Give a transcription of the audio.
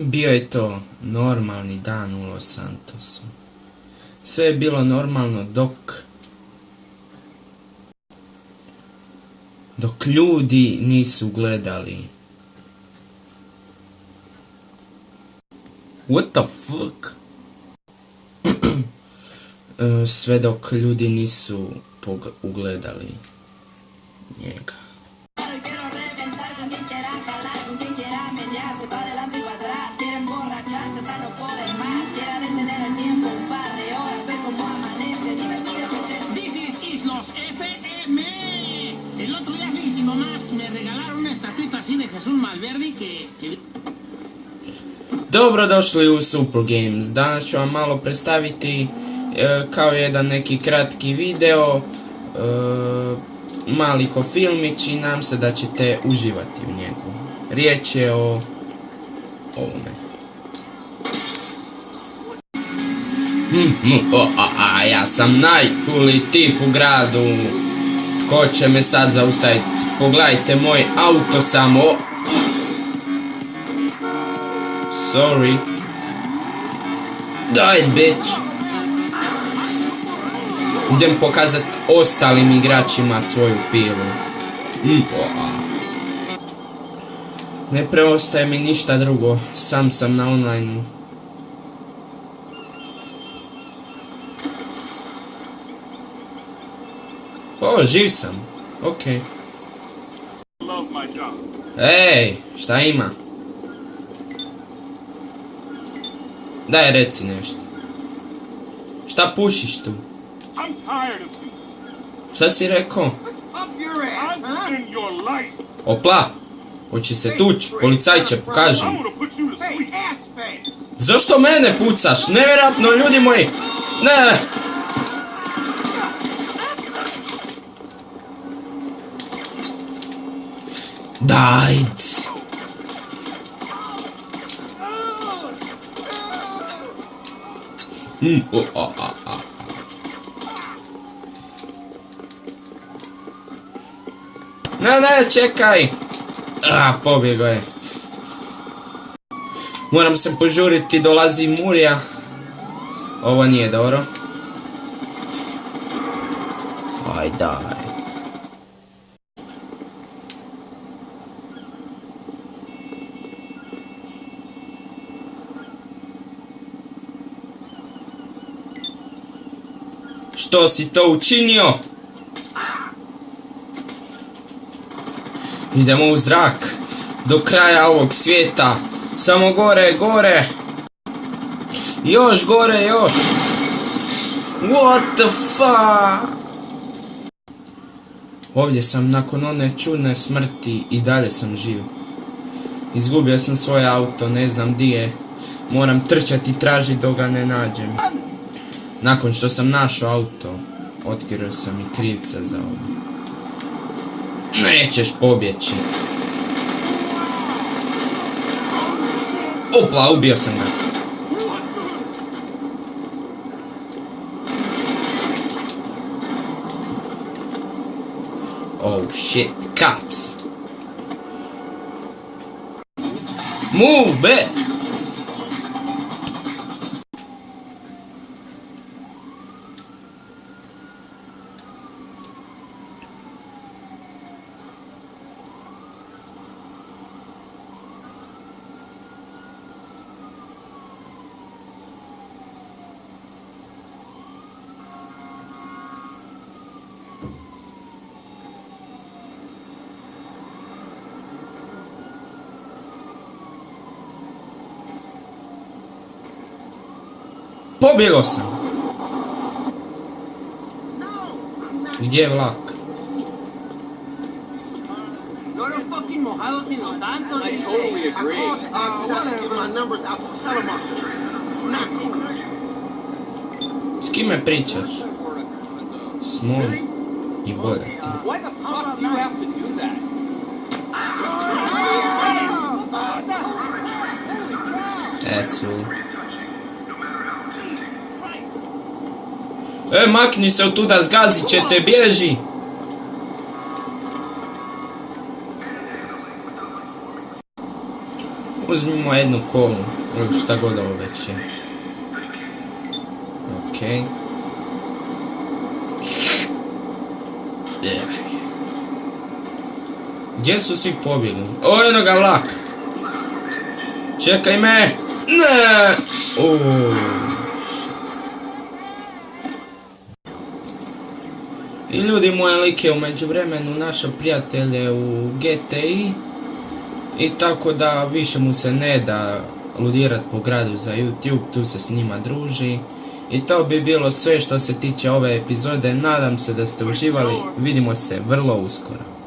Bio je to normalni dan u Los Santosu. Sve je bilo normalno dok ljudi nisu gledali. What the fuck? Sve dok ljudi nisu ugledali njega. This is Islos FM. El otro día feísimo más me regalaron una estatuita así de Jesús Malverdi que... Dobrodošli u Super Games. Danas ću vam malo predstaviti kao jedan neki kratki video, mali ko filmić i nadam se da ćete uživati u njegu. Riječ je o ovome. Ja sam najcooliji tip u gradu. Tko će me sad zaustaviti? Pogledajte moj auto samo. Sorry. Daj, bitch. Idem pokazat ostalim igračima svoju pilu. Ne preostaje mi ništa drugo. Sam sam na online. O, živ sam. Okej. Ej, šta ima? Daj, reci nešto. Šta pušiš tu? Šta si rekao? Opla! Hoće se tuć, policajče, pokaži. Zašto mene pucaš? Nevjerojatno, ljudi moji! Ne! Dajt! Ne, čekaj! Pobjego je. Moram se požuriti, dolazi Murija. Ovo nije dobro. Aj, daj. Što si to učinio? Idemo u zrak. Do kraja ovog svijeta. Samo gore, gore. Još gore, još. What the fuck? Ovdje sam nakon one čudne smrti i dalje sam živ. Izgubio sam svoje auto, ne znam di je. Moram trčati i tražiti dok ga ne nađem. Nakon što sam našao auto, otkrio sam i krivca za ovo. Nećeš pobjeći. Opla, ubio sam ga. Oh shit, cops. Move, bitch. Pobjegao sam. Gdje je vlak? S kime pričaš? S mojim i bolje ti. Esu. Makni se od tuda, zgazit će te, bježi! Uzmimo jednu kolu, ili šta god ovo već je. Okej. Gdje su svi pobjegli? O, jednoga vlak! Čekaj me! Ne! I ljudi, moje lik je u međuvremenu našao prijatelje u GTI. I tako da više mu se ne da ludirat po gradu za YouTube, tu se s njima druži. I to bi bilo sve što se tiče ove epizode, nadam se da ste uživali, vidimo se vrlo uskoro.